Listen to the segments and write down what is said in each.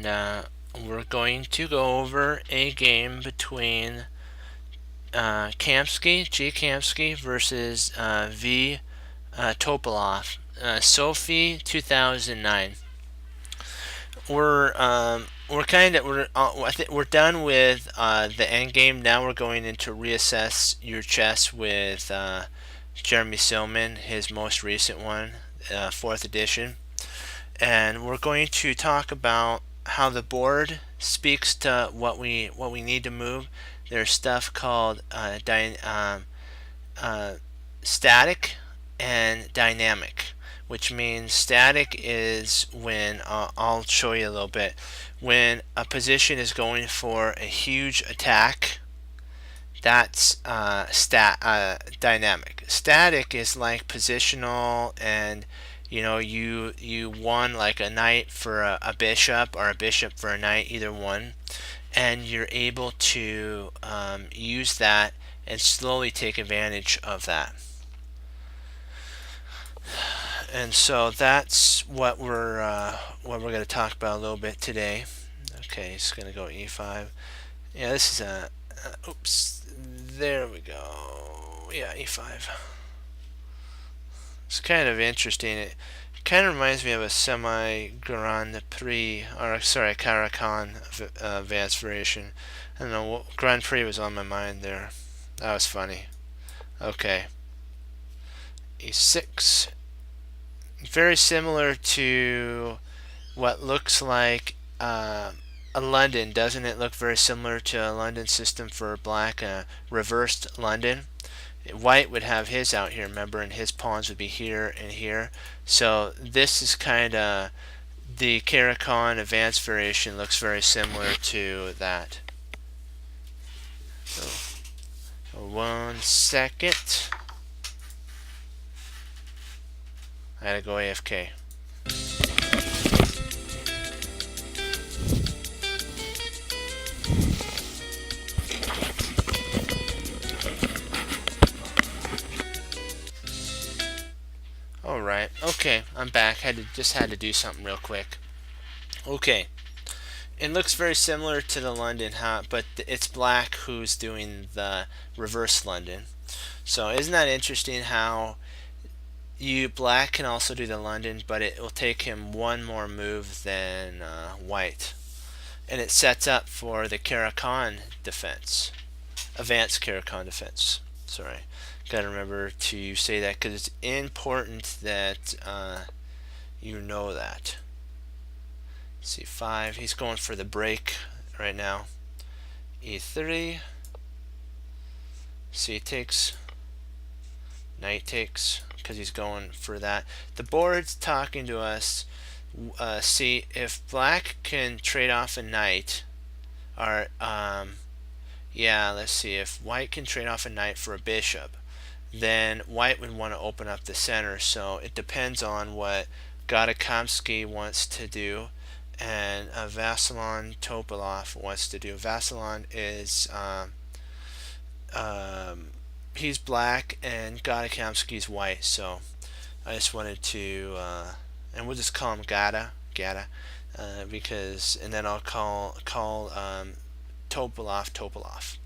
and we're going to go over a game between Kamsky, G. Kamsky versus V. Topalov. Sophie 2009. I think we're done with the end game. Now we're going into reassess your chess with Jeremy Silman, his most recent one, fourth edition, and we're going to talk about how the board speaks to what we need to move. There's stuff called static and dynamic, which means static is when I'll show you a little bit. When a position is going for a huge attack, that's dynamic. Static is like positional, and you won like a knight for a bishop or a bishop for a knight, either one, and you're able to use that and slowly take advantage of that. And so that's what we're going to talk about a little bit today. Okay, it's going to go e5. Yeah, this is oops, there we go. Yeah, e5. It's kind of interesting. It kind of reminds me of a semi-Grand Prix, or sorry, Caracan advanced variation. I don't know, what Grand Prix was on my mind there. That was funny. Okay. e6. Very similar to what looks like a London, doesn't it look very similar to a London system for black, reversed London? White would have his out here, remember, and his pawns would be here and here. So this is kind of the Caracan advanced variation, looks very similar to that. So 1 second. I gotta go AFK. Alright, okay, I'm back. Just had to do something real quick. Okay, it looks very similar to the London, but it's black who's doing the reverse London. So isn't that interesting how black can also do the London, but it will take him one more move than white. And it sets up for the Caracan defense. Advanced Caracan defense. Sorry. Gotta remember to say that because it's important that you know that. C5. He's going for the break right now. E3. C takes. Knight takes, because he's going for that. The board's talking to us. See if black can trade off a knight, or yeah, let's see, if white can trade off a knight for a bishop, then white would want to open up the center. So it depends on what Gadakamsky wants to do and Vasilon Topalov wants to do. Vasilon is he's black and Gadakamsky's white, so I just wanted to and we'll just call him Gada, because, and then I'll call Topalov.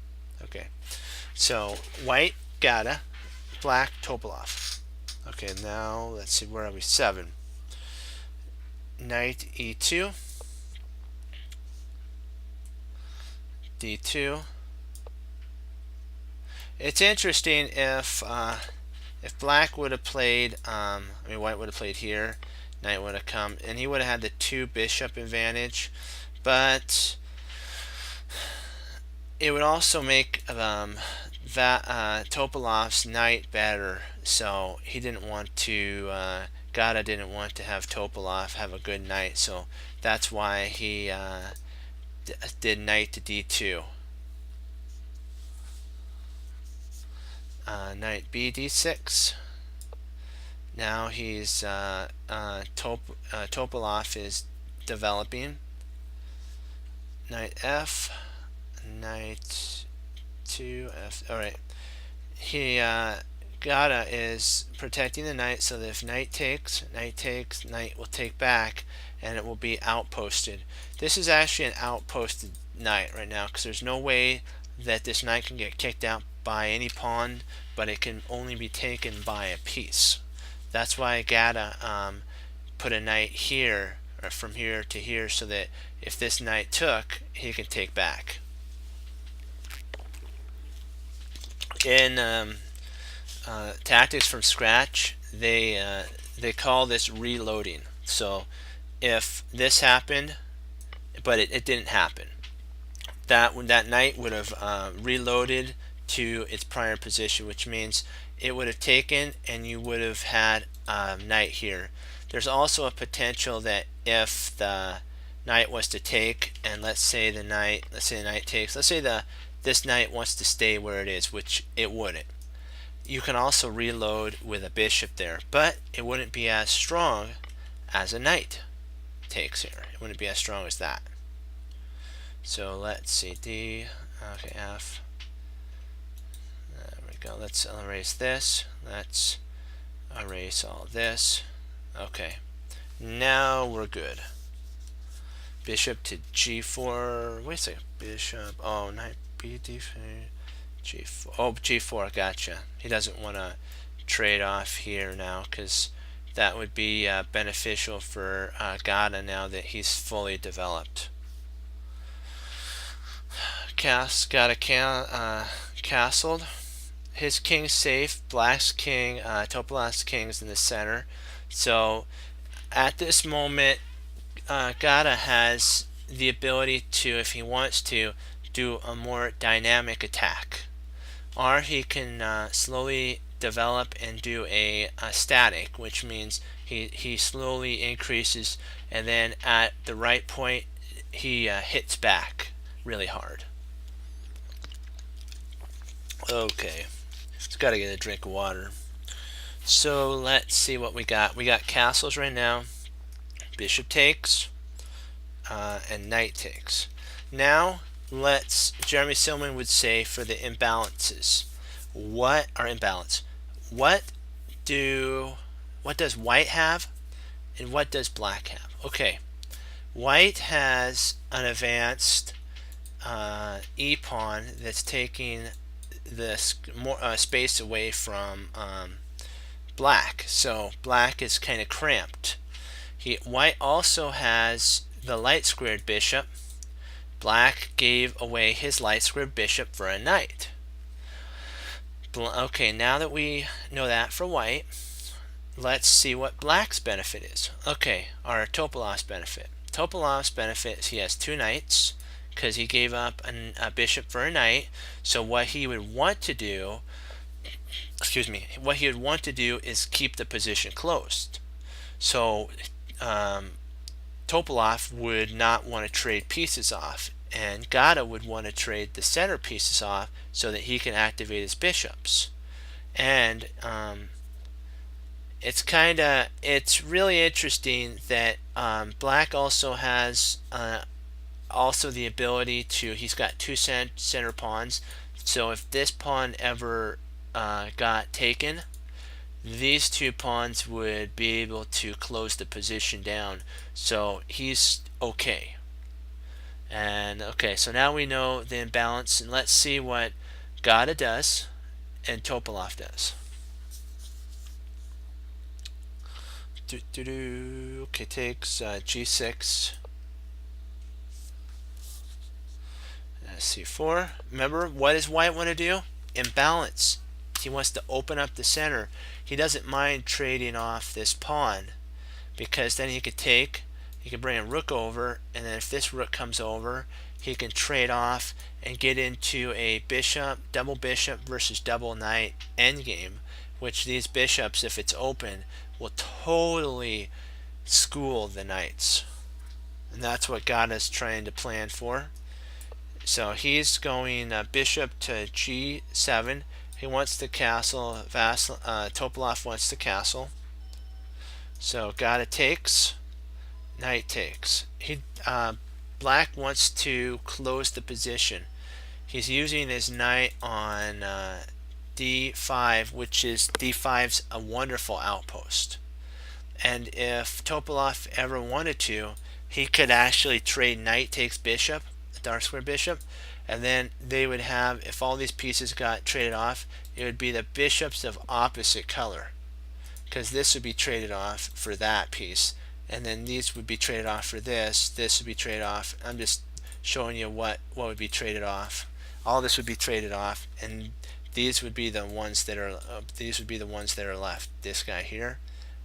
Okay, so white Gada, black Topalov. Okay, now let's see, where are we? 7. Knight e2, d2. It's interesting if black would have played, white would have played here, knight would have come, and he would have had the 2 bishop advantage, but it would also make Topalov's knight better, so he didn't want to, Gada didn't want to have Topalov have a good knight, so that's why he did knight to d2. Knight b d6. Now he's Topalov is developing. Knight f, knight 2 f. All right. He Gada is protecting the knight, so that if knight takes, knight will take back, and it will be outposted. This is actually an outposted knight right now because there's no way that this knight can get kicked out by any pawn, but it can only be taken by a piece. That's why I gotta put a knight here, or from here to here, so that if this knight took, he can take back. In Tactics from Scratch, they call this reloading. So if this happened, but it didn't happen, that knight would have reloaded to its prior position, which means it would have taken and you would have had a knight here. There's also a potential that if the knight was to take, and let's say the knight takes, let's say this knight wants to stay where it is, which it wouldn't. You can also reload with a bishop there, but it wouldn't be as strong as a knight takes here. It wouldn't be as strong as that. So let's see, D, okay, F. There we go. Let's erase this. Let's erase all this. Okay, now we're good. Bishop to G4. Wait a second. Bishop. Oh, knight B D4. G4. Oh, G4. Gotcha. He doesn't want to trade off here now because that would be beneficial for Gata now that he's fully developed. Gata castled. His king's safe. Black's king, Topolov's king's in the center. So at this moment, Gata has the ability to, if he wants to, do a more dynamic attack. Or he can slowly develop and do a static, which means he slowly increases, and then at the right point he hits back really hard. Okay, just got to get a drink of water. So let's see what we got. We got castles right now. Bishop takes, and knight takes. Now Jeremy Silman would say for the imbalances. What are imbalance? What does white have, and what does black have? Okay, white has an advanced e pawn that's taking this more space away from black, so black is kind of cramped. White also has the light squared bishop. Black gave away his light squared bishop for a knight. Okay, now that we know that for white, let's see what black's benefit is. Okay, our Topolov's benefit. Topolov's benefit is he has two knights because he gave up a bishop for a knight. So what he would want to do, is keep the position closed. So Topolov would not want to trade pieces off, and Gata would want to trade the center pieces off so that he can activate his bishops. And it's really interesting that black also has also the ability to, he's got two center pawns, so if this pawn ever got taken, these two pawns would be able to close the position down, so he's okay. And okay, so now we know the imbalance, and let's see what Gata does and Topolov does. Okay, takes G6, C4. Remember, what does white want to do? Imbalance. He wants to open up the center. He doesn't mind trading off this pawn because then he could bring a rook over, and then if this rook comes over, he can trade off and get into a double bishop versus double knight endgame, which these bishops, if it's open, will totally school the knights. And that's what Gata's trying to plan for. So he's going bishop to G7. He wants the castle. Topolov wants the castle. So Gata takes. Knight takes. Black wants to close the position. He's using his knight on D5, which is D5's a wonderful outpost. And if Topalov ever wanted to, he could actually trade knight takes bishop, dark square bishop, and then they would have, if all these pieces got traded off, it would be the bishops of opposite color, because this would be traded off for that piece, and then these would be traded off for this. This would be traded off. I'm just showing you what would be traded off. All this would be traded off, and these would be the ones that are left. This guy here,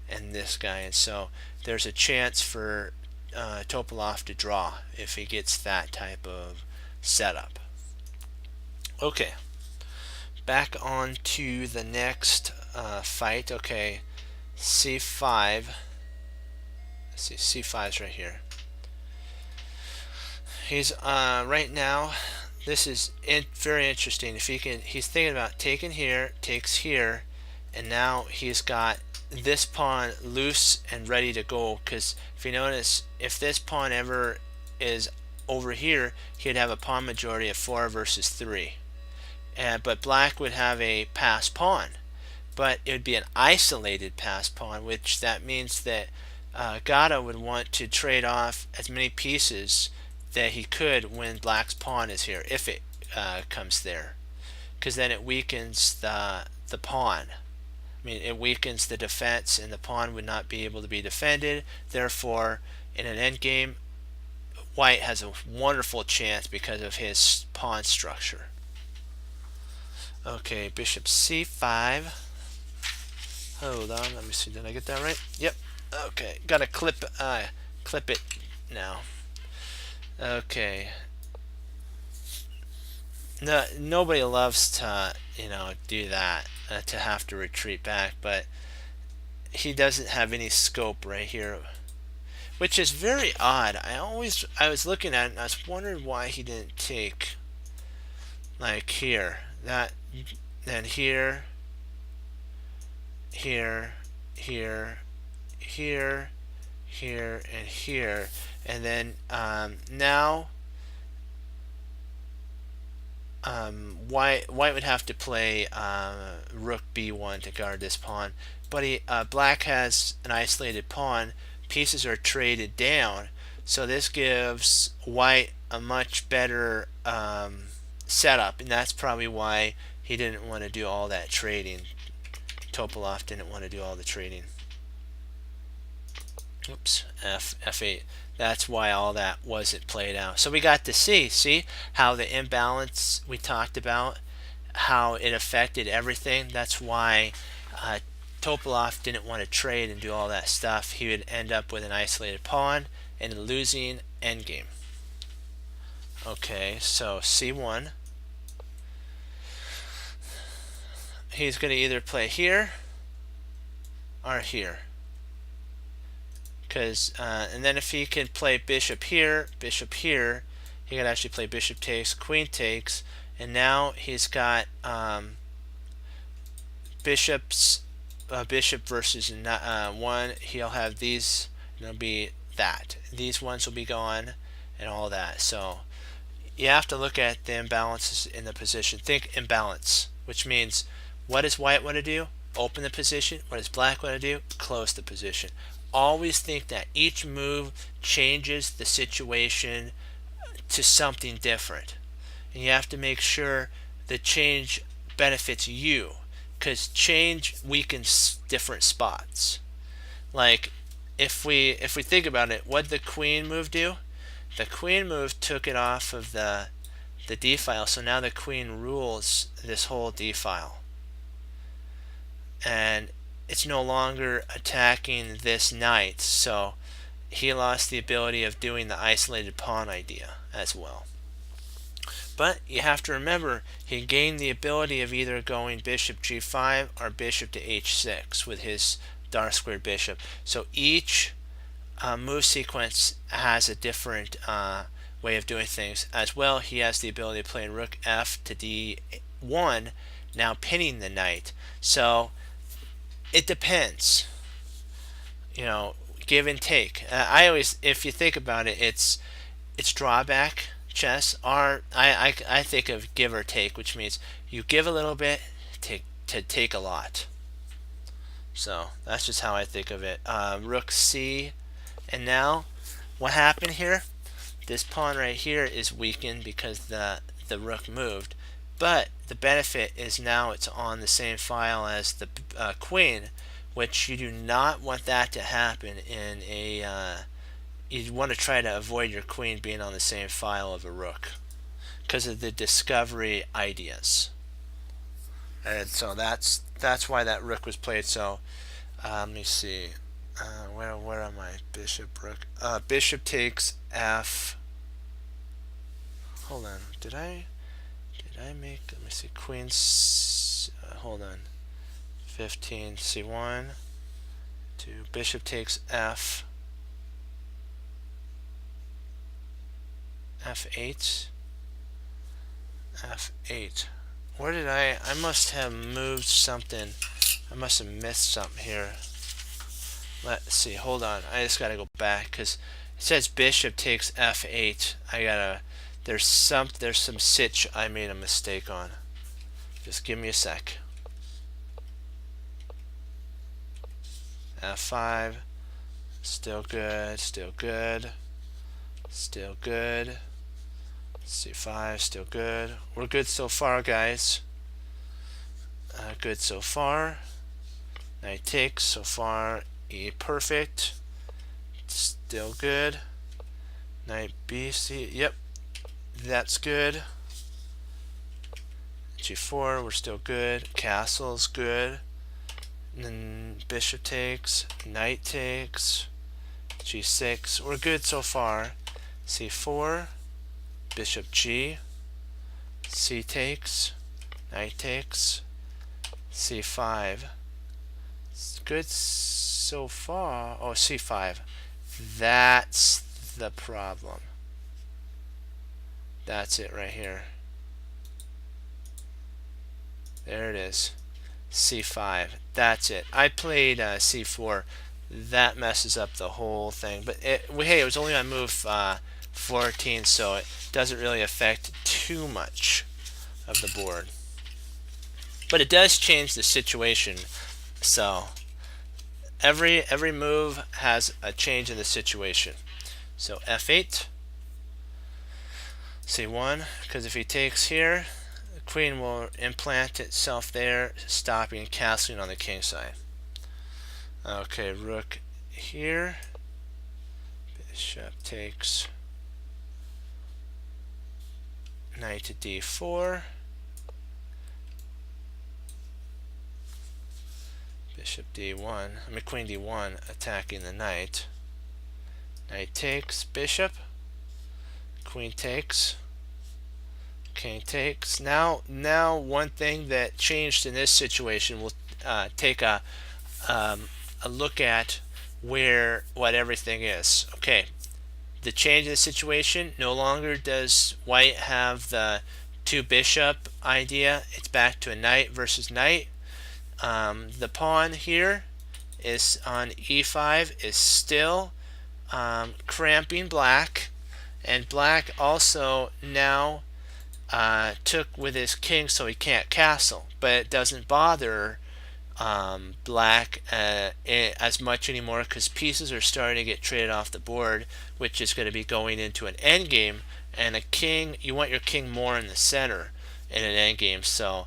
and this guy, and so there's a chance for Topalov to draw if he gets that type of setup. Okay, back on to the next fight. Okay, c5. Let's see, c5 is right here. He's right now. This is very interesting. If he can, he's thinking about taking here, takes here, and now he's got this pawn loose and ready to go. Because if you notice, if this pawn ever is over here, he'd have a pawn majority of 4 versus 3. But black would have a pass pawn, but it would be an isolated pass pawn, which that means that Gata would want to trade off as many pieces that he could when black's pawn is here, if it comes there, because then it weakens the pawn. I mean, it weakens the defense, and the pawn would not be able to be defended. Therefore, in an endgame, white has a wonderful chance because of his pawn structure. Okay, bishop c5. Hold on, let me see. Did I get that right? Yep. Okay, gotta clip it now. Okay. No, nobody loves to, do that, to have to retreat back, but he doesn't have any scope right here, which is very odd. I was looking at it and I was wondering why he didn't take like here, then here, here, here, here, here, and here, and then now white would have to play rook b1 to guard this pawn, but black has an isolated pawn. Pieces are traded down, so this gives white a much better setup, and that's probably why he didn't want to do all that trading. Topalov didn't want to do all the trading. Oops, f8. That's why all that wasn't played out. So we got to see how the imbalance we talked about, how it affected everything. That's why Topalov didn't want to trade and do all that stuff. He would end up with an isolated pawn and a losing endgame. Okay, so c1. He's going to either play here or here. And then if he can play bishop here, he could actually play bishop takes, queen takes, and now he's got bishop versus one. He'll have these, and it'll be that. These ones will be gone, and all that. So you have to look at the imbalances in the position. Think imbalance, which means what does white want to do? Open the position. What does black want to do? Close the position. Always think that each move changes the situation to something different, and you have to make sure the change benefits you, because change weakens different spots. Like if we think about it, what did the queen move do? The queen move took it off of the d file, so now the queen rules this whole d file, and it's no longer attacking this knight, so he lost the ability of doing the isolated pawn idea as well. But you have to remember, he gained the ability of either going bishop g5 or bishop to h6 with his dark squared bishop. So each move sequence has a different way of doing things. As well, he has the ability to play rook f to d1, now pinning the knight. So it depends, give and take. I always, if you think about it, it's drawback chess. I think of give or take, which means you give a little bit to take a lot. So that's just how I think of it. Rook C, and now what happened here? This pawn right here is weakened because the rook moved, but the benefit is now it's on the same file as the queen, which you do not want that to happen in a you want to try to avoid your queen being on the same file of a rook because of the discovery ideas. And so that's why that rook was played. So let me see. Where am I? Bishop, rook. Bishop takes F. Hold on. Did I make? Let me see. Queen. Hold on. 15. C1. 2. Bishop takes F. F8. F8. Where did I must have moved something. I must have missed something here. Let's see. Hold on. I just gotta go back because it says bishop takes F8. There's some sitch I made a mistake on. Just give me a sec. F5. Still good. Still good. Still good. C5. Still good. We're good so far, guys. Good so far. Knight takes so far. E perfect. Still good. Knight B, C. Yep. That's good. G4, we're still good. Castle's good. And then bishop takes. Knight takes. G6. We're good so far. C4. Bishop G. C takes. Knight takes. C5. It's good so far. Oh, C5. That's the problem. That's it right here. There it is. C5. That's it. I played C4. That messes up the whole thing. But hey, it was only on move 14, so it doesn't really affect too much of the board. But it does change the situation. So every move has a change in the situation. So F8. C1, because if he takes here, the queen will implant itself there, stopping and castling on the king side. Okay, rook here. Bishop takes. Knight to D4. Bishop D1. Queen D1 attacking the knight. Knight takes. Bishop. Queen takes. King takes. Now one thing that changed in this situation, we'll take a look at what everything is. Okay, the change in the situation, no longer does white have the two bishop idea. It's back to a knight versus knight. The pawn here is on E5 is still cramping black, and black also now took with his king, so he can't castle, but it doesn't bother black as much anymore because pieces are starting to get traded off the board, which is going to be going into an endgame. And a king, you want your king more in the center in an endgame, so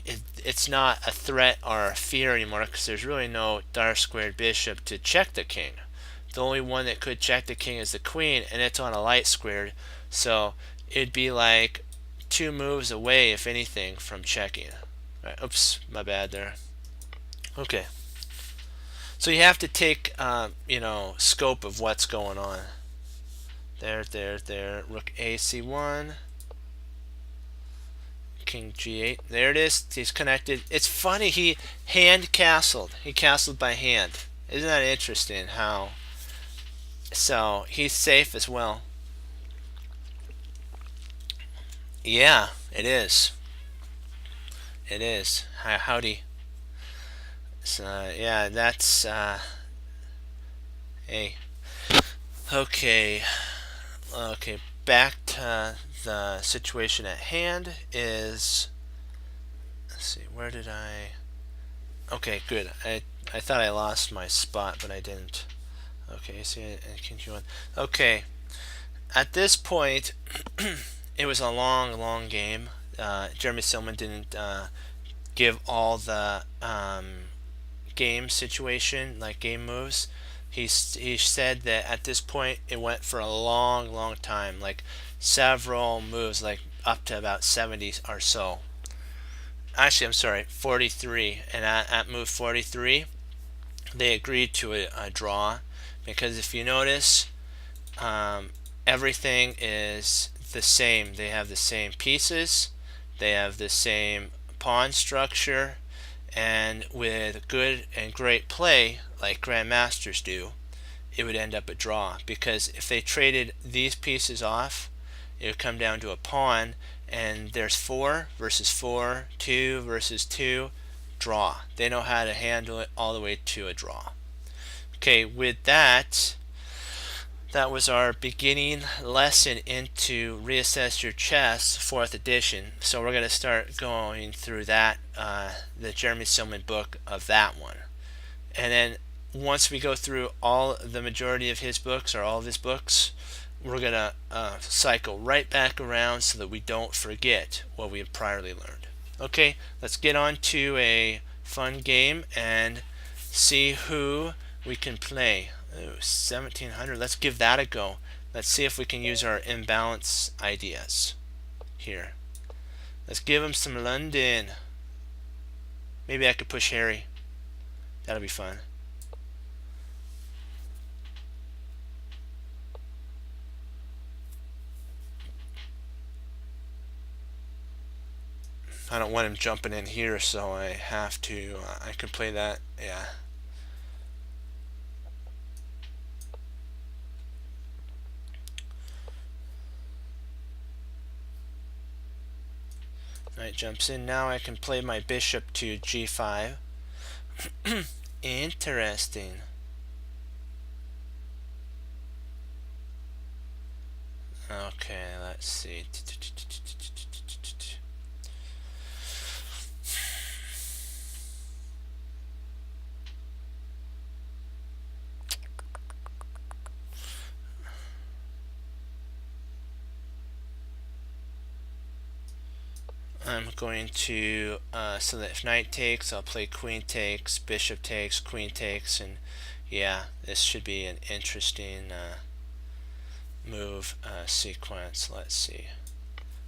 it's not a threat or a fear anymore because there's really no dark squared bishop to check the king. The only one that could check the king is the queen, and it's on a light squared, so it'd be like 2 moves away, if anything, from checking. Right, oops, my bad there. Okay, so you have to take scope of what's going on. There. Rook A, C1. King G8. There it is. He's connected. It's funny. He hand castled. He castled by hand. Isn't that interesting? How? So he's safe as well. Yeah, it is. It is. Howdy. So yeah, that's hey. Okay. Okay, back to the situation at hand is, let's see, where did I, okay, good. I thought I lost my spot, but I didn't. Okay, see, I continue on. Okay, at this point, it was a long game. Jeremy Silman didn't give all the game situation, like game moves. He said that at this point it went for a long time, like several moves, like up to about 70 or so. Actually, I'm sorry, 43. And at move 43, they agreed to a draw because if you notice, um, everything is the same. They have the same pieces, they have the same pawn structure, and with good and great play, like grandmasters do, it would end up a draw. Because if they traded these pieces off, it would come down to a pawn, and there's 4 versus 4, 2 versus 2, draw. They know how to handle it all the way to a draw. Okay, with that, that was our beginning lesson into Reassess Your Chess 4th edition. So we're going to start going through that, the Jeremy Silman book of that one. And then once we go through all the majority of his books, or all of his books, we're going to cycle right back around so that we don't forget what we have priorly learned. Okay, let's get on to a fun game and see who we can play. Ooh, 1700. Let's give that a go. Let's see if we can use our imbalance ideas here. Let's give him some London. Maybe I could push Harry. That'll be fun. I don't want him jumping in here, so I have to. I can play that. Yeah. Knight jumps in. Now I can play my bishop to g5. Interesting. Okay, let's see. I'm going to, so that if knight takes, I'll play queen takes, bishop takes, queen takes, and yeah, this should be an interesting move sequence. Let's see.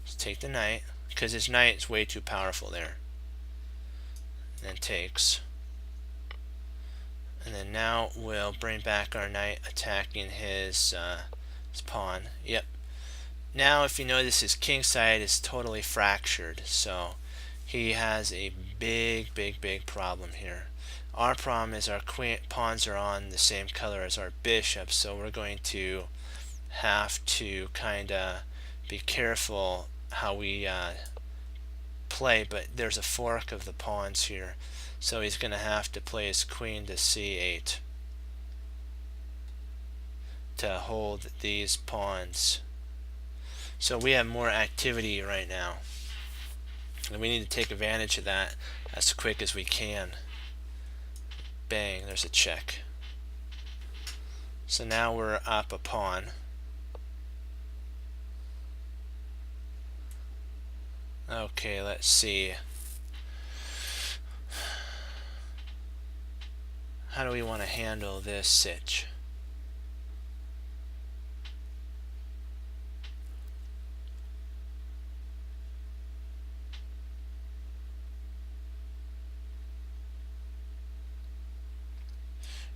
Let's take the knight, because his knight is way too powerful there. And then takes. And then now we'll bring back our knight attacking his pawn. Yep. Now if you notice, his king side is totally fractured, so he has a big problem here. Our problem is our pawns are on the same color as our bishop, so we're going to have to kind of be careful how we play, but there's a fork of the pawns here, so he's going to have to play his queen to c8 to hold these pawns. So we have more activity right now, and we need to take advantage of that as quick as we can. Bang, there's a check. So now we're up a pawn. Okay, let's see. How do we want to handle this sitch?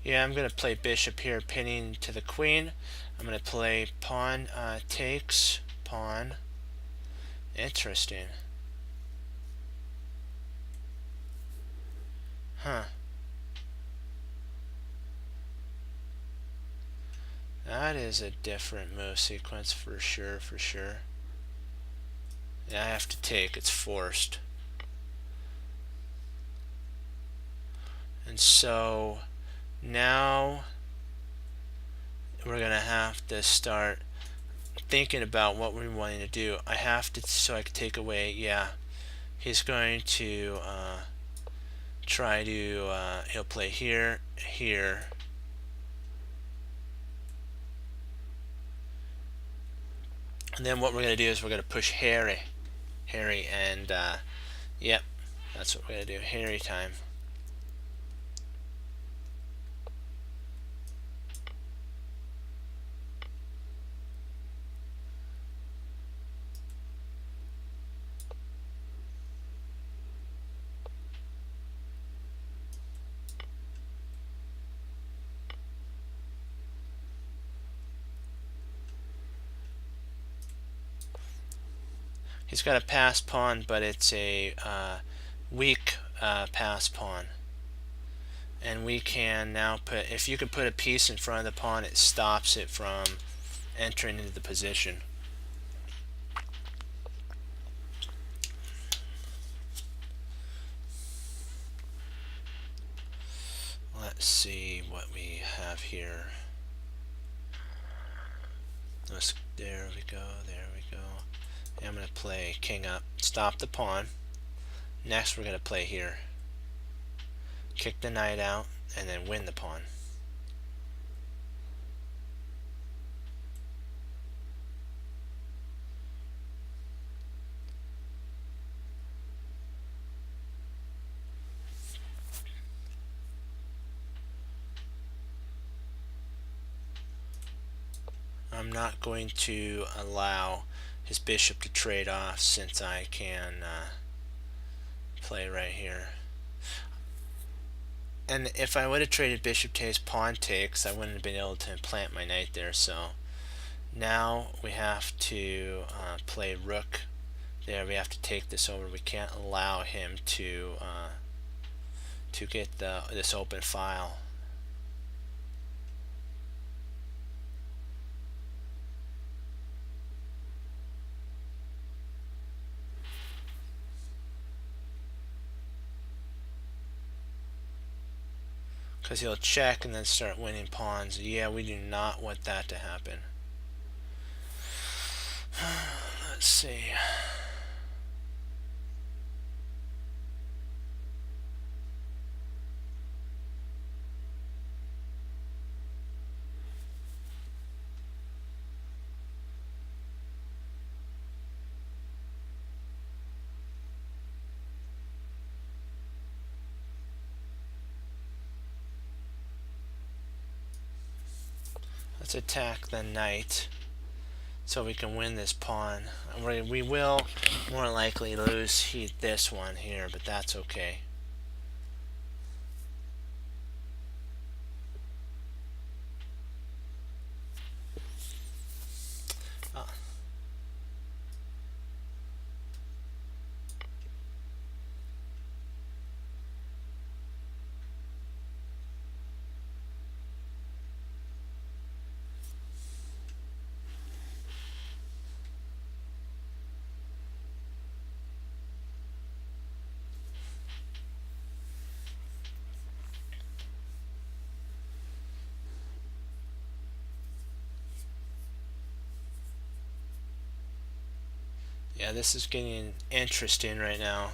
Yeah, I'm going to play bishop here, pinning to the queen. I'm going to play pawn takes, pawn. Interesting. Huh. That is a different move sequence for sure, Yeah, I have to take, it's forced. And so now we're going to have to start thinking about what we're wanting to do. I have to, so I can take away, yeah, he's going to try to, he'll play here, here. And then what we're going to do is we're going to push Harry, and yep, that's what we're going to do, Harry time. He's got a pass pawn, but it's a weak pass pawn. And we can now put, if you can put a piece in front of the pawn, it stops it from entering into the position. Let's see what we have here. There we go, there we go. And I'm going to play king up, stop the pawn. Next we're going to play here. Kick the knight out, and then win the pawn. I'm not going to allow his bishop to trade off since I can play right here. And if I would have traded bishop takes, pawn takes, I wouldn't have been able to plant my knight there. So now we have to play rook there. We have to take this over. We can't allow him to get this open file. Because he'll check and then start winning pawns. Yeah, we do not want that to happen. Let's see. Let's attack the knight so we can win this pawn. We will more likely lose this one here, but that's okay. Yeah, this is getting interesting right now.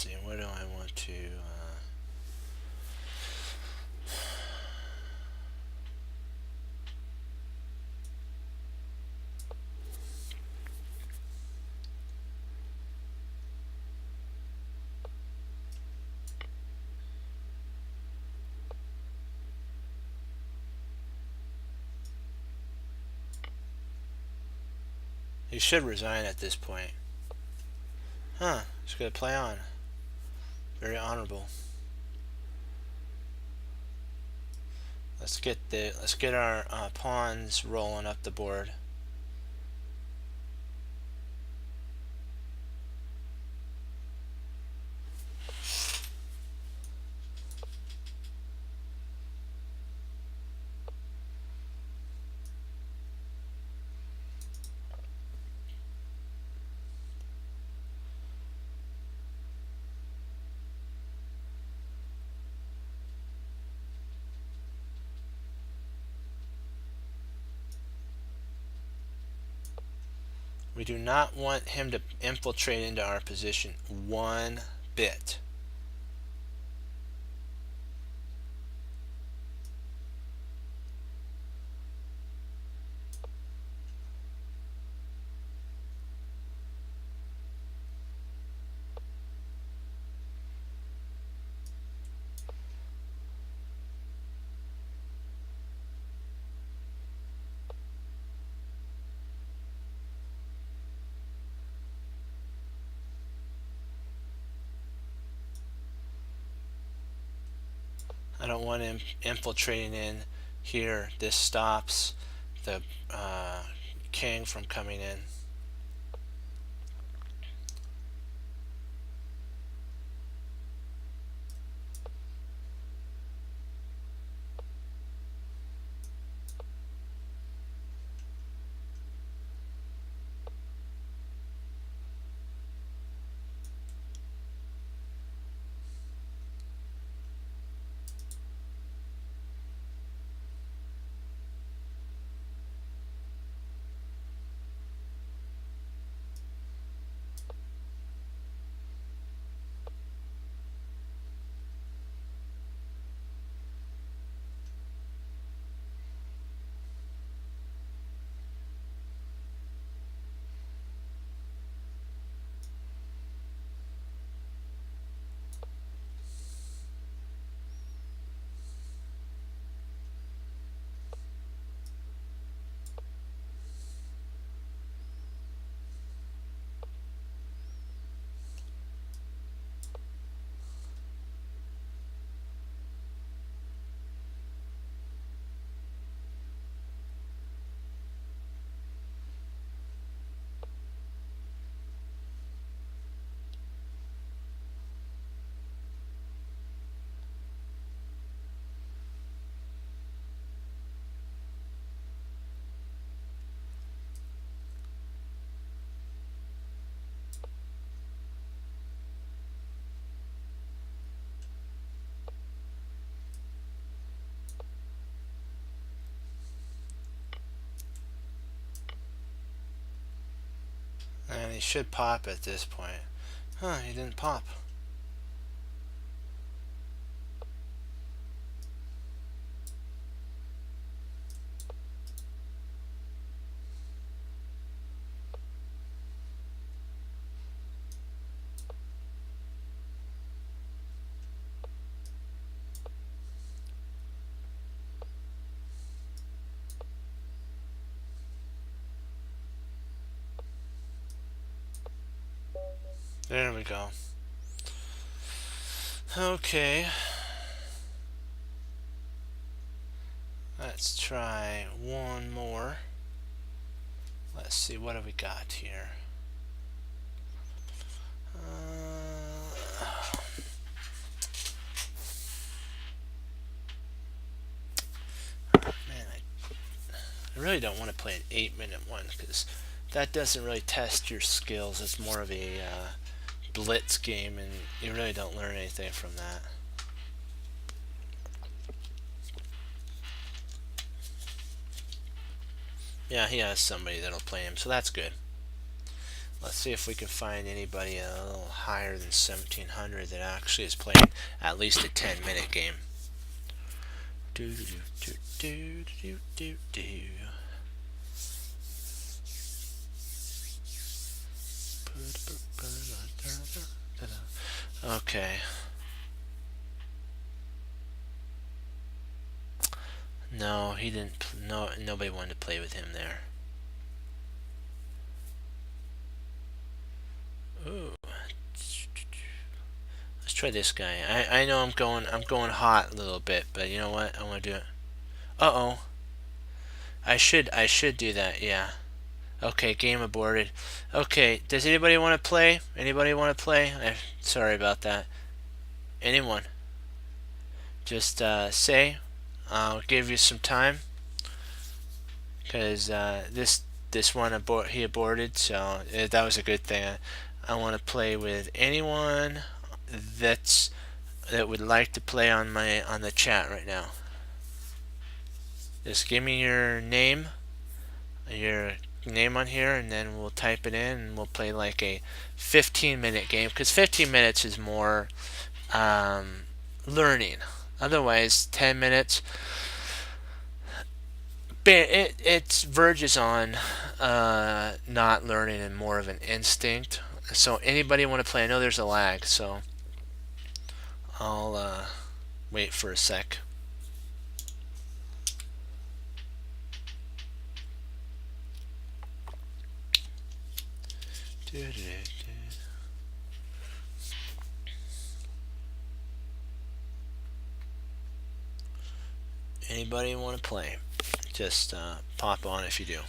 see, where do I want to... He should resign at this point. Huh, he's going to play on. Very honorable. Let's get our pawns rolling up the board. We do not want him to infiltrate into our position one bit. I don't want him infiltrating in here. This stops the king from coming in. And he should pop at this point. Huh, he didn't pop. There we go. Okay. Let's try one more. Let's see, what have we got here? Man, I really don't want to play an 8-minute one because that doesn't really test your skills. It's more of a blitz game, and you really don't learn anything from that. Yeah, he has somebody that'll play him, so that's good. Let's see if we can find anybody a little higher than 1700 that actually is playing at least a 10-minute game. Do do do do do do do. Okay. No, he didn't. No, nobody wanted to play with him there. Ooh. Let's try this guy. I know I'm going hot a little bit, but you know what? I want to do it. Uh-oh. I should do that. Yeah. Okay, game aborted. Okay, does anybody want to play? Anybody want to play? Sorry about that. Anyone? Just say. I'll give you some time. Because this one he aborted, so that was a good thing. I want to play with anyone that would like to play on the chat right now. Just give me your name on here, and then we'll type it in, and we'll play like a 15-minute game, because 15 minutes is more learning. Otherwise, 10 minutes, it verges on not learning and more of an instinct. So anybody want to play? I know there's a lag, so I'll wait for a sec. Anybody want to play? Just pop on if you do.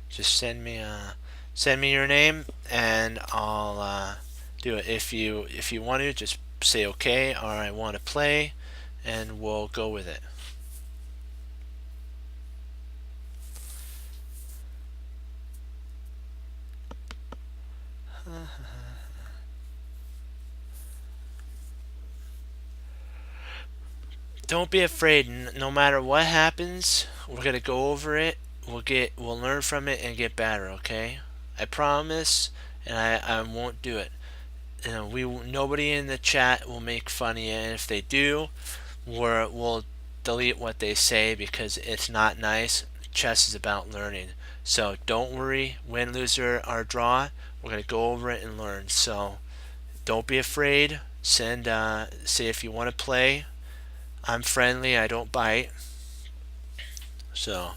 Just send me your name, and I'll do it. If you want to, just say okay, or I want to play, and we'll go with it. Don't be afraid. No matter what happens, we're gonna go over it. We'll learn from it and get better. Okay? I promise, and I won't do it. You know, nobody in the chat will make fun of you, and if they do, we'll delete what they say because it's not nice. Chess is about learning, so don't worry. Win, loser, or draw, we're gonna go over it and learn. So don't be afraid. Say if you want to play. I'm friendly. I don't bite. So.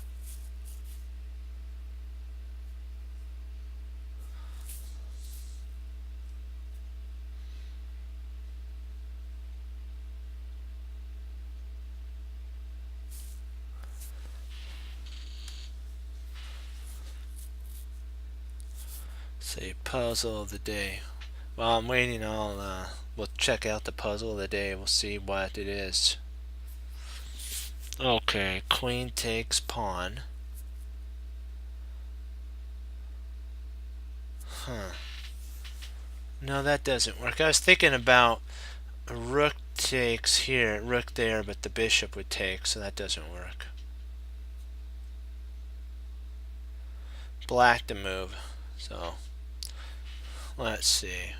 Say puzzle of the day. While I'm waiting, we'll check out the puzzle of the day. We'll see what it is. Okay, queen takes pawn. Huh. No, that doesn't work. I was thinking about rook takes here, rook there, but the bishop would take, so that doesn't work. Black to move. So, let's see.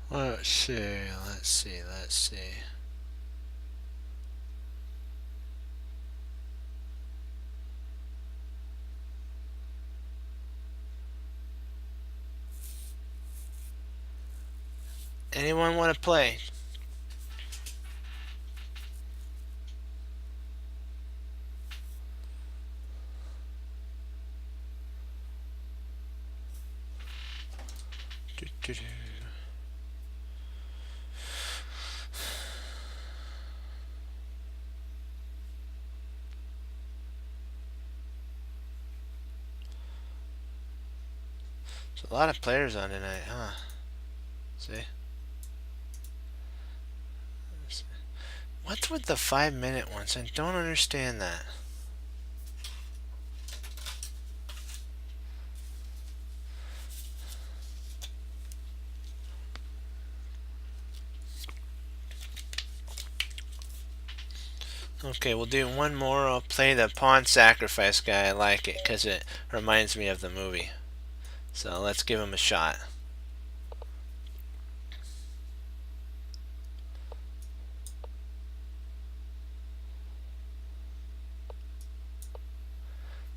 Let's see. Anyone want to play? There's a lot of players on tonight, huh? See? What's with the 5-minute ones? I don't understand that. Okay, we'll do one more. I'll play the pawn sacrifice guy. I like it because it reminds me of the movie. So let's give him a shot.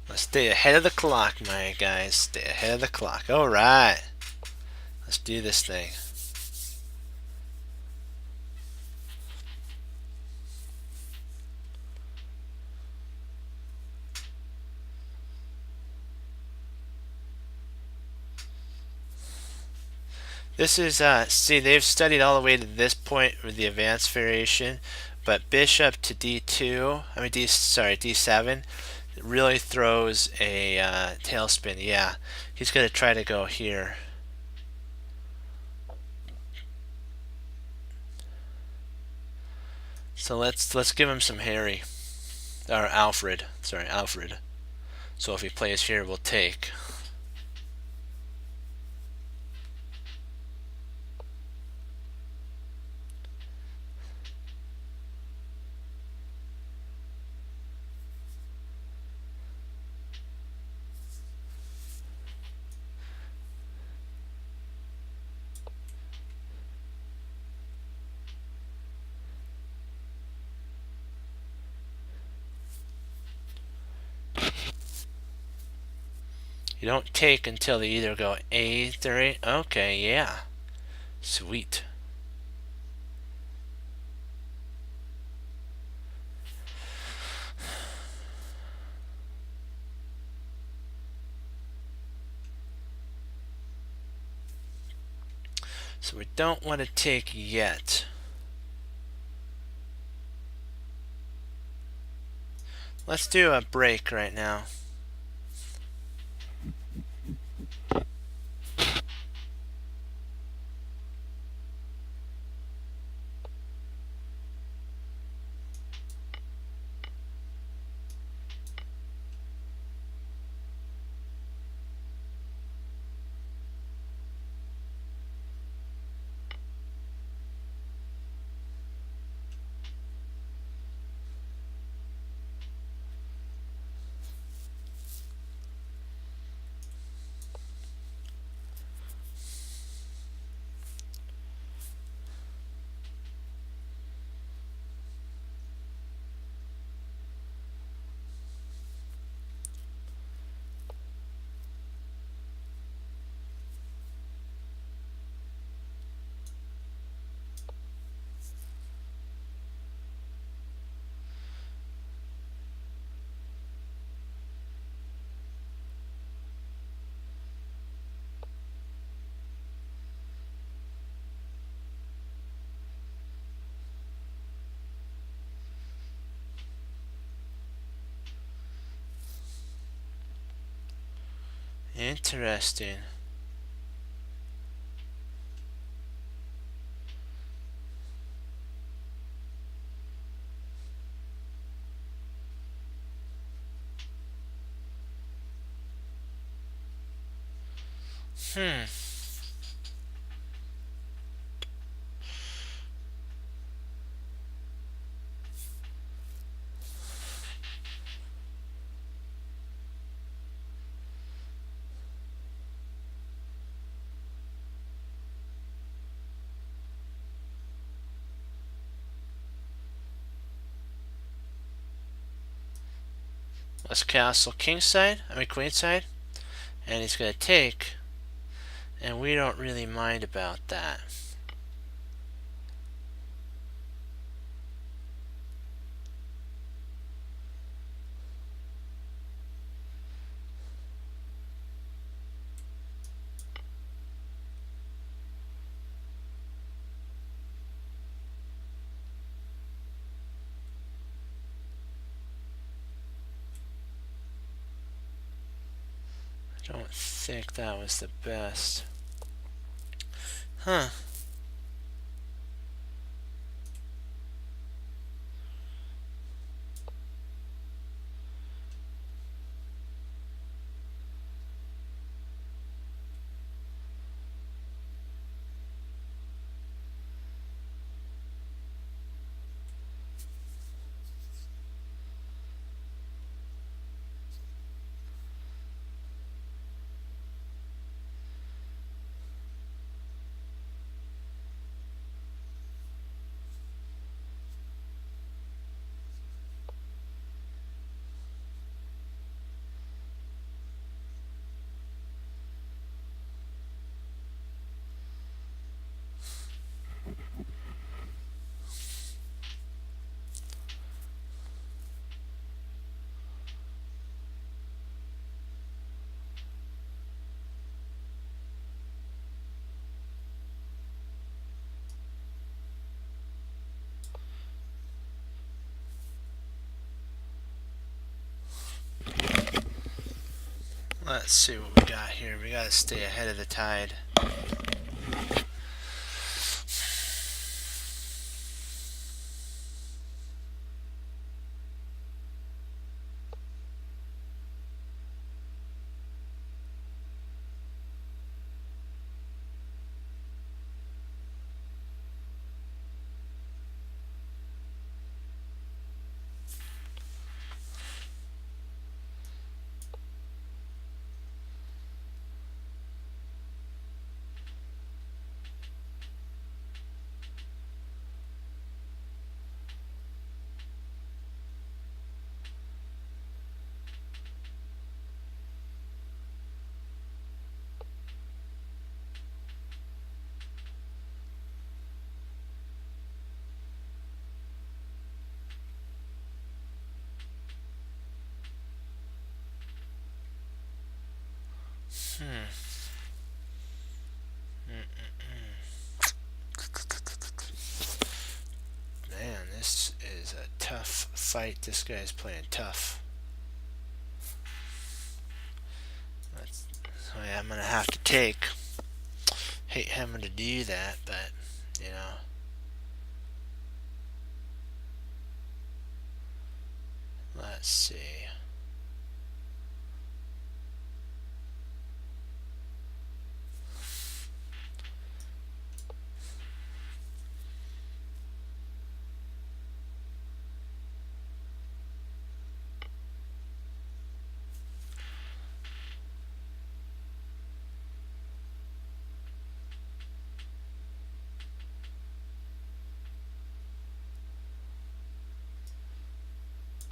Let's stay ahead of the clock, my guys. Stay ahead of the clock. Alright. Let's do this thing. This is, see, they've studied all the way to this point with the advanced variation, but bishop to d2, d7, really throws a tailspin. Yeah, he's going to try to go here. So let's give him some Harry, or Alfred. Sorry, Alfred. So if he plays here, we'll take. You don't take until they either go A3. Okay, yeah. Sweet. So we don't want to take yet. Let's do a break right now. Interesting. Hmm. Let's castle kingside, queenside, and he's going to take, and we don't really mind about that. I don't think that was the best. Huh. Let's see what we got here. We gotta stay ahead of the tide. Man, this is a tough fight. This guy's playing tough. So yeah, I'm gonna have to take. Hate having to do that, but you know. Let's see.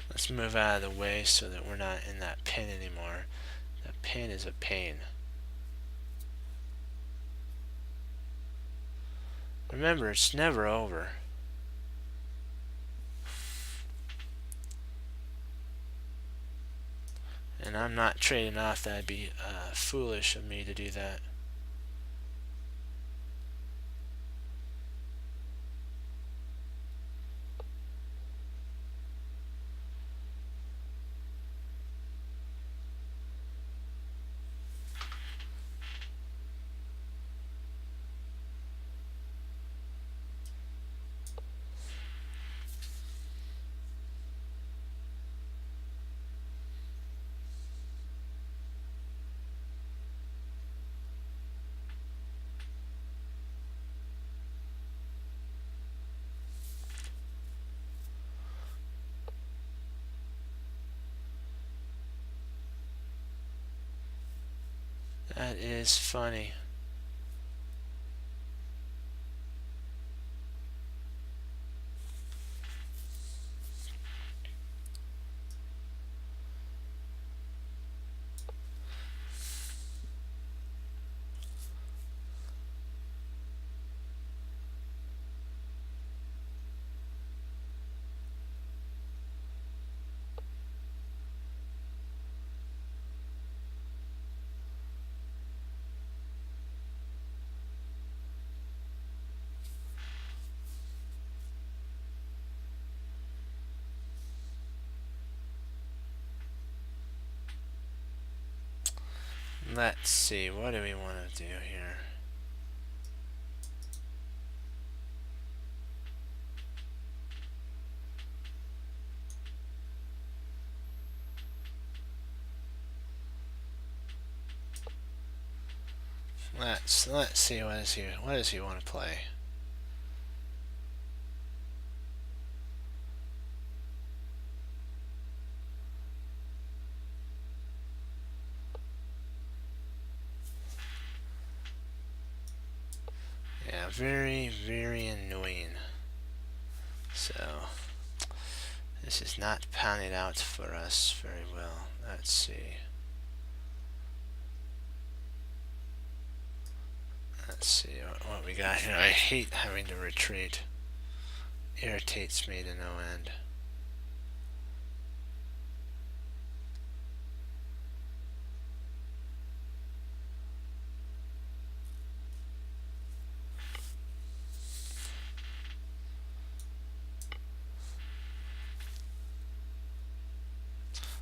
Let's move out of the way so that we're not in that pin anymore. That pin is a pain. Remember, it's never over. And I'm not trading off. That'd be foolish of me to do that. That is funny. Let's see, what do we want to do here? Let's see, what does he want to play? Yeah, very, very annoying. So this is not panning out for us very well. Let's see. Let's see what we got here. I hate having to retreat. Irritates me to no end.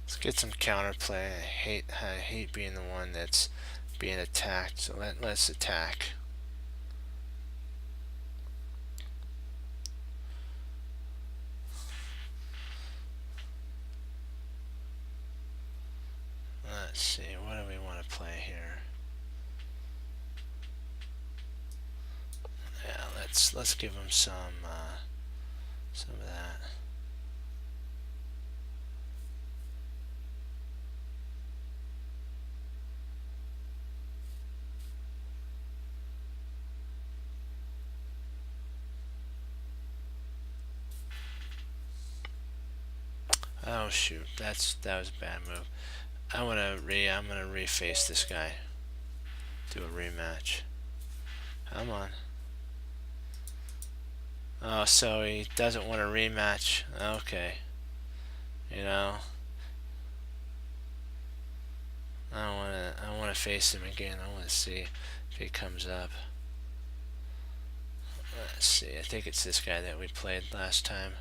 Let's get some counterplay. I hate being the one that's being attacked. So let's attack. Let's see, what do we want to play here? Yeah, let's give him some of that. Oh shoot, that was a bad move. I'm gonna reface this guy. Do a rematch. Come on. Oh, so he doesn't want a rematch. Okay. You know, I wanna face him again. I wanna see if he comes up. Let's see. I think it's this guy that we played last time.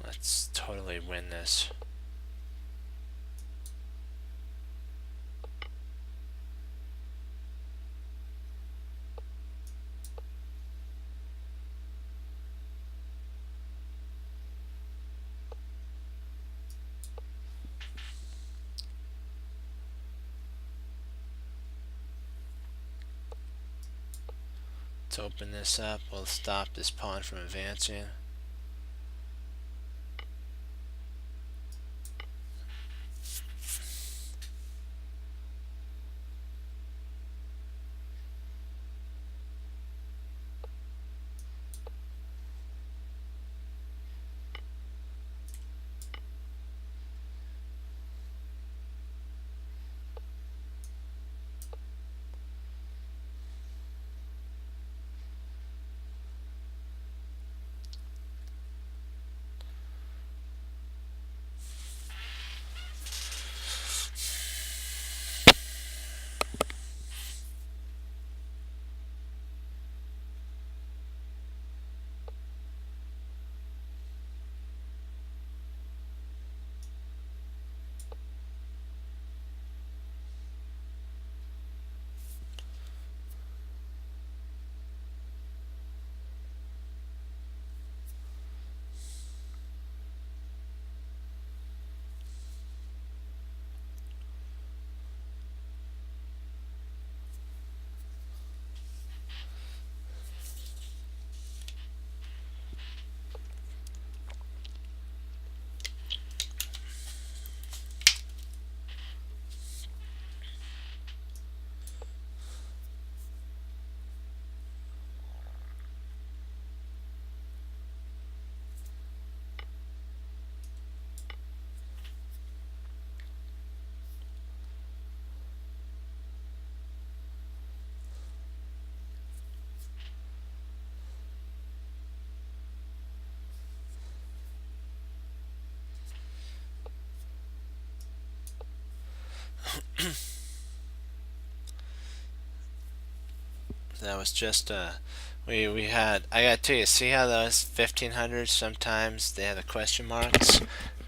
Let's totally win this. Let's open this up. We'll stop this pawn from advancing. That was just we had, I gotta tell you, see how those 1500s sometimes they have the question marks.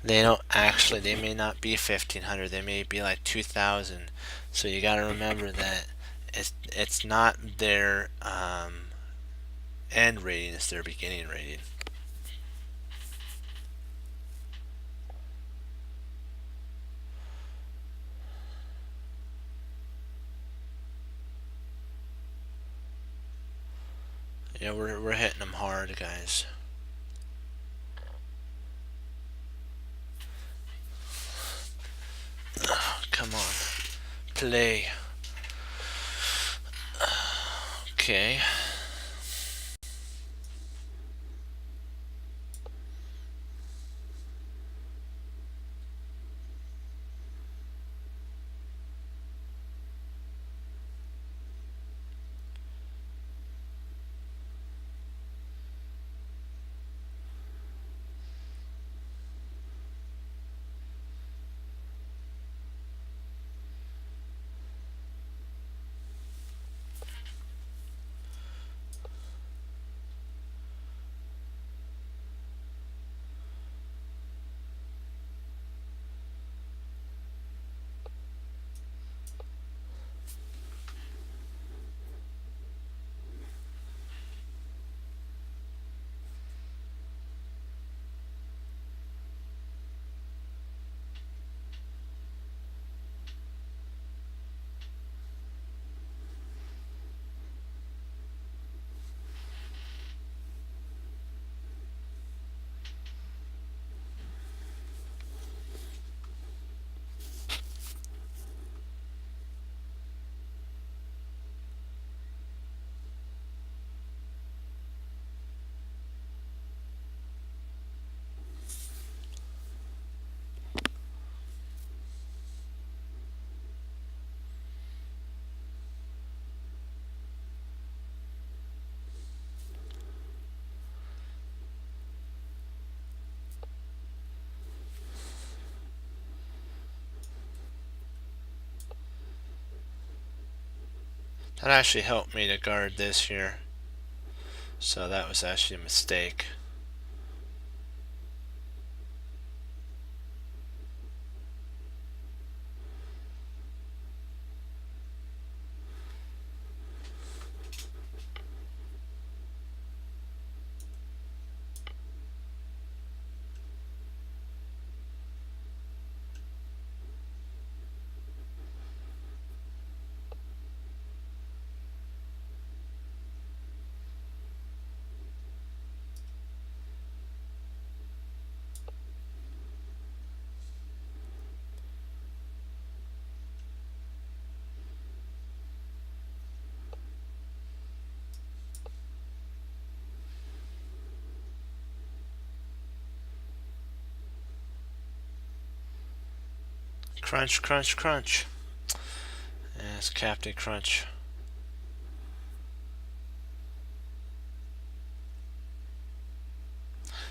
They don't actually, they may not be 1500, they may be like 2000. So you gotta remember that it's not their end rating, it's their beginning rating. Yeah, we're hitting them hard, guys. Come on, play. Okay. That actually helped me to guard this here. So that was actually a mistake. Crunch, crunch, crunch. Yes, Captain Crunch.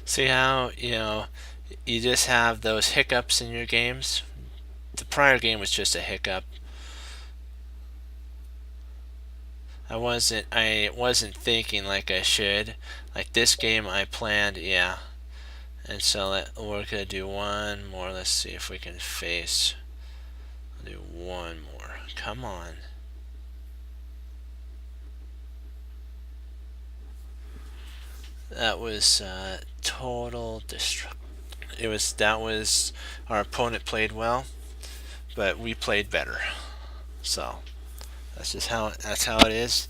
See how, you just have those hiccups in your games? The prior game was just a hiccup. I wasn't thinking like I should. Like this game I planned, yeah. And so we're gonna do one more. Let's see if we can face. I'll do one more. Come on. That was total destruction. That was our opponent played well, but we played better. So that's how it is.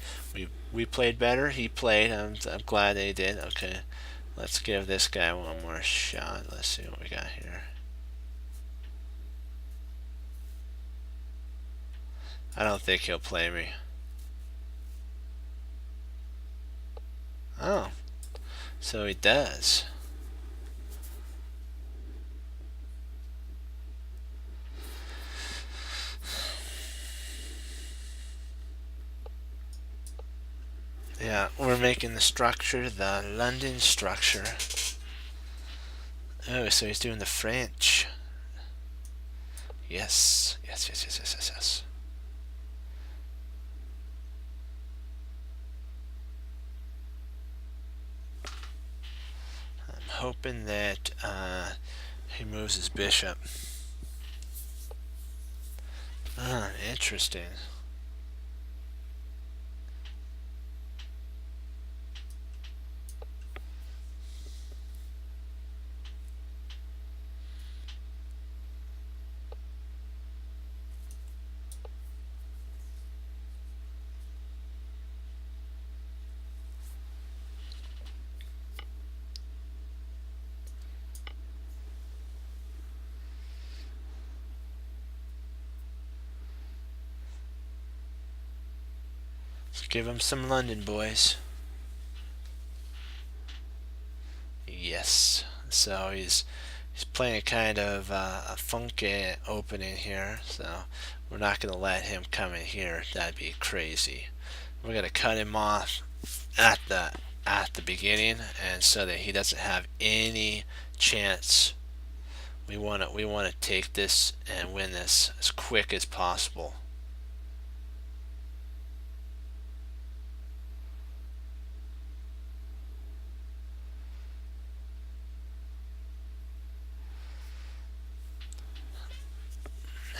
We played better. He played. I'm glad they did. Okay, let's give this guy one more shot. Let's see what we got here. I don't think he'll play me. Oh, so he does. Yeah, we're making the structure the London structure. Oh, so he's doing the French. Yes, yes, yes, yes, yes, yes, yes. I'm hoping that he moves his bishop. Ah, interesting. Let's give him some London, boys. Yes. So he's playing kind of a funky opening here. So we're not going to let him come in here. That'd be crazy. We're going to cut him off at the beginning, and so that he doesn't have any chance. We want to take this and win this as quick as possible.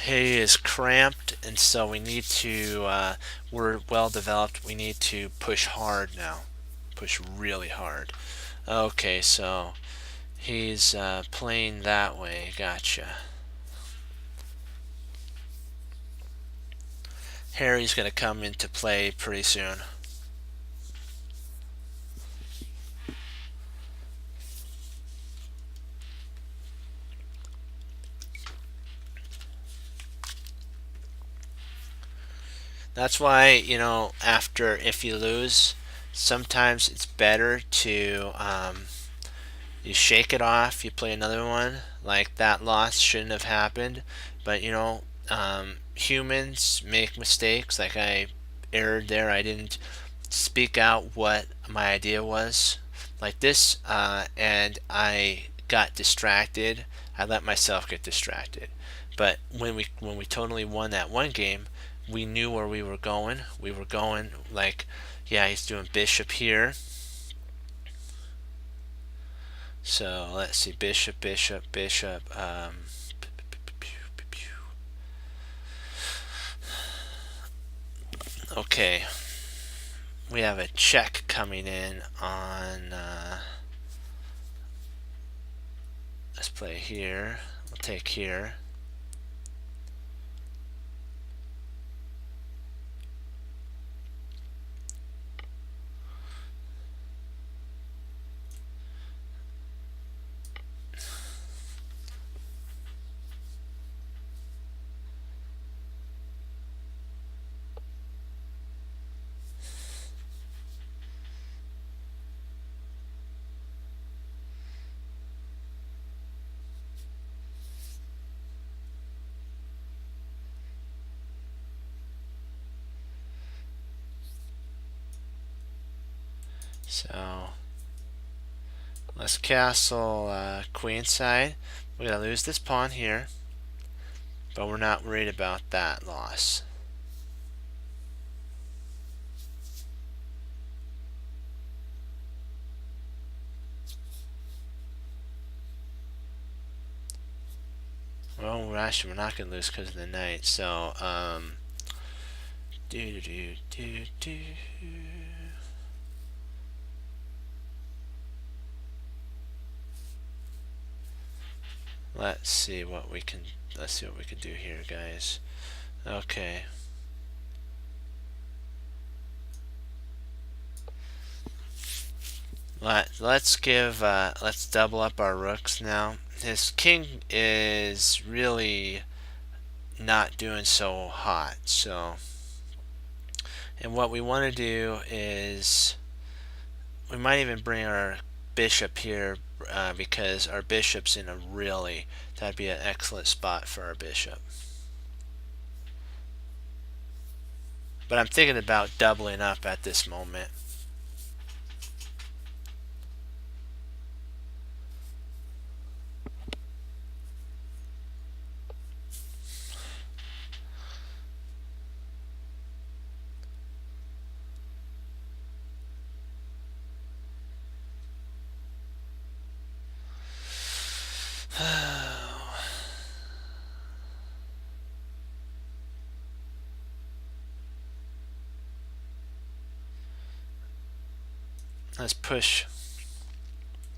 He is cramped, and so we need to. We're well developed. We need to push hard now, push really hard. Okay, so he's playing that way. Gotcha. Harry's gonna come into play pretty soon. That's why, after if you lose, sometimes it's better to you shake it off. You play another one. Like that loss shouldn't have happened, but humans make mistakes. Like I erred there. I didn't speak out what my idea was. Like this, and I got distracted. I let myself get distracted. But when we totally won that one game, we knew where we were going. We were going like, yeah, he's doing bishop here. So let's see, bishop, bishop, bishop. Okay, we have a check coming in on. Let's play here. We'll take here. So let's castle queenside. We're gonna lose this pawn here, but we're not worried about that loss. Well, we're not gonna lose because of the knight. So do do do do. Let's see what we can do here, guys. Okay. Let's double up our rooks now. His king is really not doing so hot. So, and what we want to do is we might even bring our bishop here because our bishop's in a really, that'd be an excellent spot for our bishop. But I'm thinking about doubling up at this moment. Let's push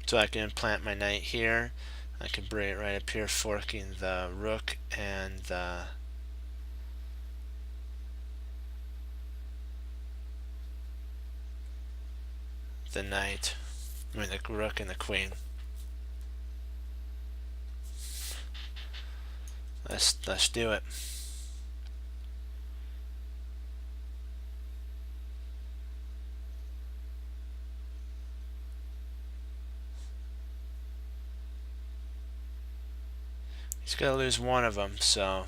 so I can implant my knight here. I can bring it right up here, forking the rook and the knight. I mean the rook and the queen. Let's do it. He's gonna lose one of them, so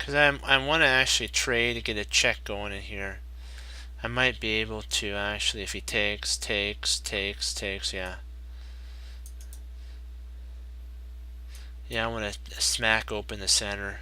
because I want to actually trade to get a check going in here. I might be able to actually, if he takes, yeah. Yeah, I want to smack open the center.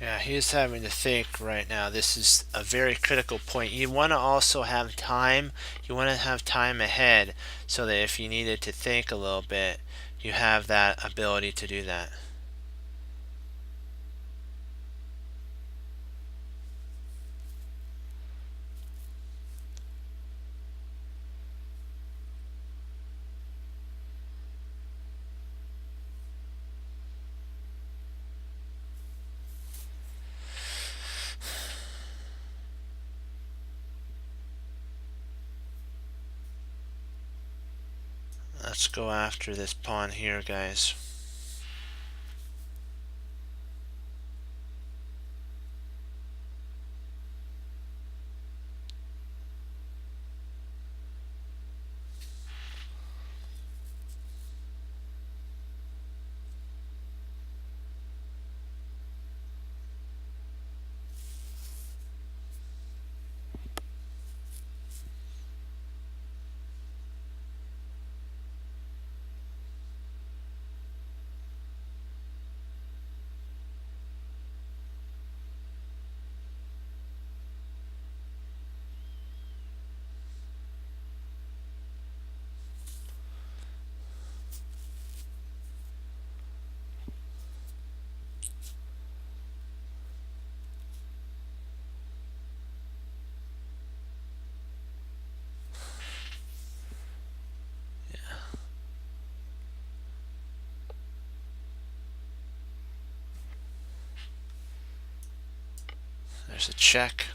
Yeah, he's having to think right now. This is a very critical point. You want to also have time. You want to have time ahead so that if you needed to think a little bit, you have that ability to do that. Let's go after this pawn here, guys. There's a check.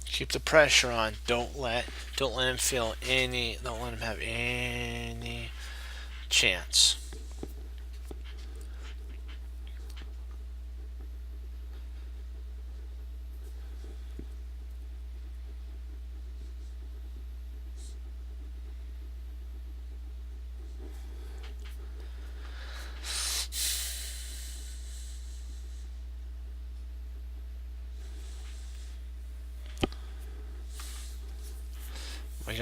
Keep the pressure on. Don't let him feel any. Don't let him have any chance. We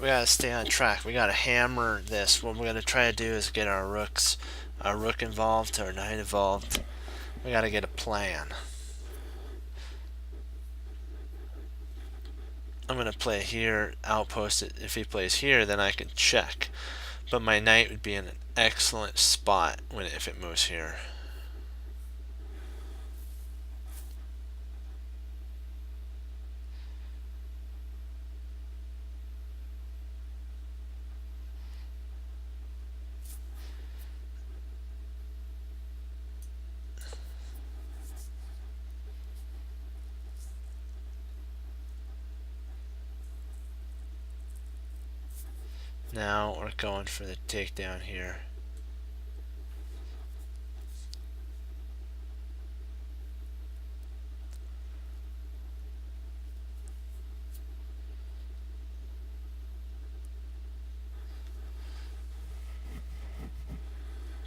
gotta stay on track. We gotta hammer this. What we're gonna try to do is get our rook involved, our knight involved. We gotta get a plan. I'm gonna play here, outpost it. If he plays here, then I can check. But my knight would be in an excellent spot if it moves here. Now we're going for the takedown here.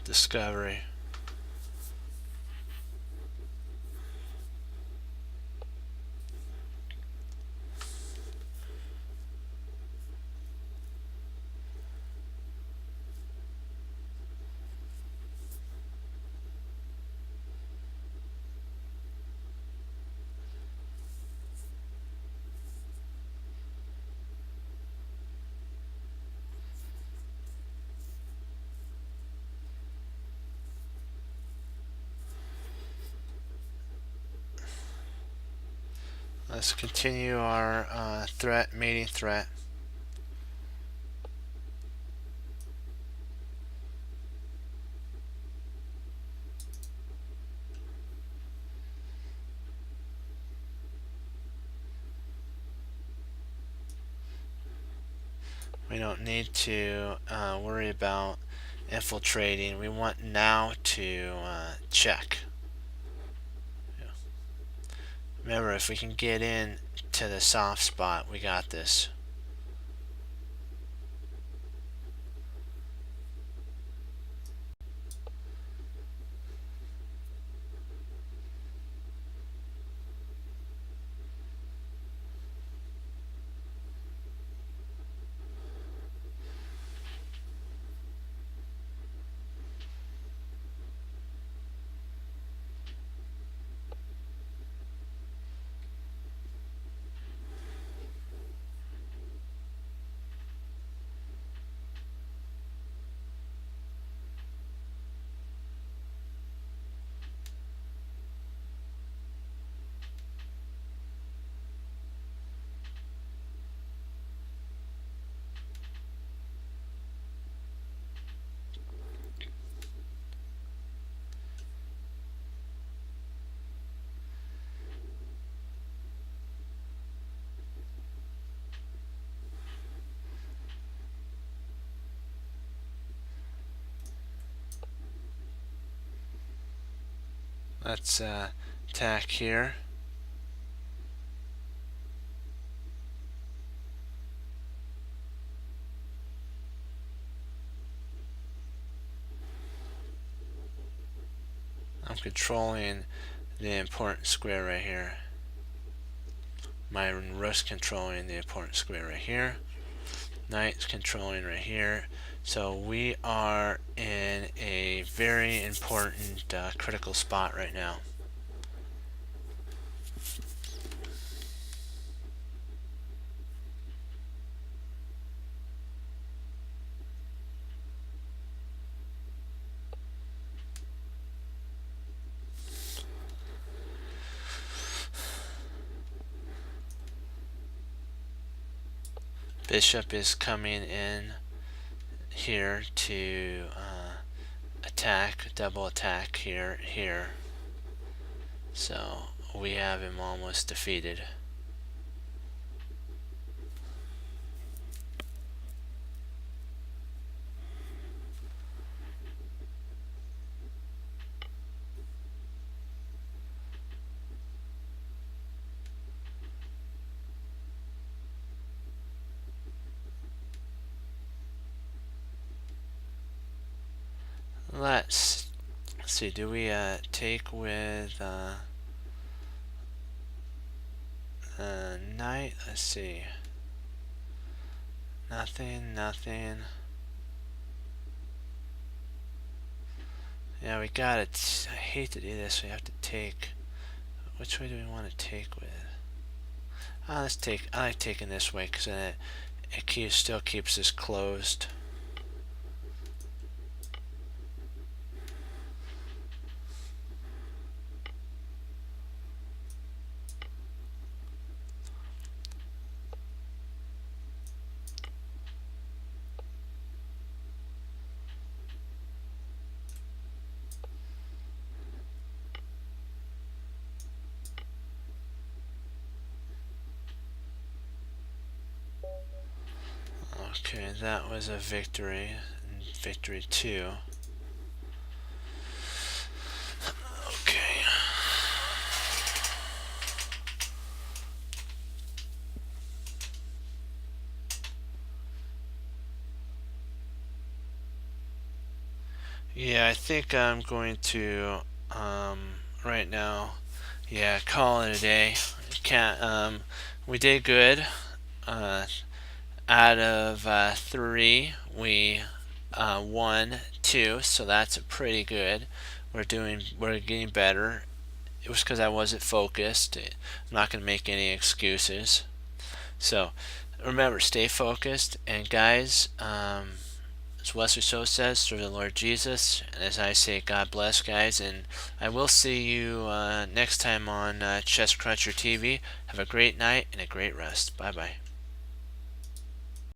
Discovery. let's continue our mating threat. We don't need to worry about infiltrating. We want now to check. Remember, if we can get in to the soft spot, we got this. Let's attack here. I'm controlling the important square right here. My rook's controlling the important square right here. Knight's controlling right here. So we are in a very important critical spot right now. Bishop is coming in here to attack, double attack here. So we have him almost defeated. Let's see, do we take with knight? Let's see. Nothing. Yeah, we got it. I hate to do this. We have to take. Which way do we want to take with? Let's take. I like taking this way because then it still keeps this closed. Okay, that was a victory. Victory 2. Okay. Yeah, I think I'm going to right now, yeah, call it a day. Can't. We did good. Out of 3, we won 2, so that's pretty good. We're getting better. It was because I wasn't focused. I'm not going to make any excuses. So remember, stay focused, and guys, as Wesley So says, serve the Lord Jesus. And as I say, God bless, guys. And I will see you next time on Chess Cruncher TV. Have a great night and a great rest. Bye bye.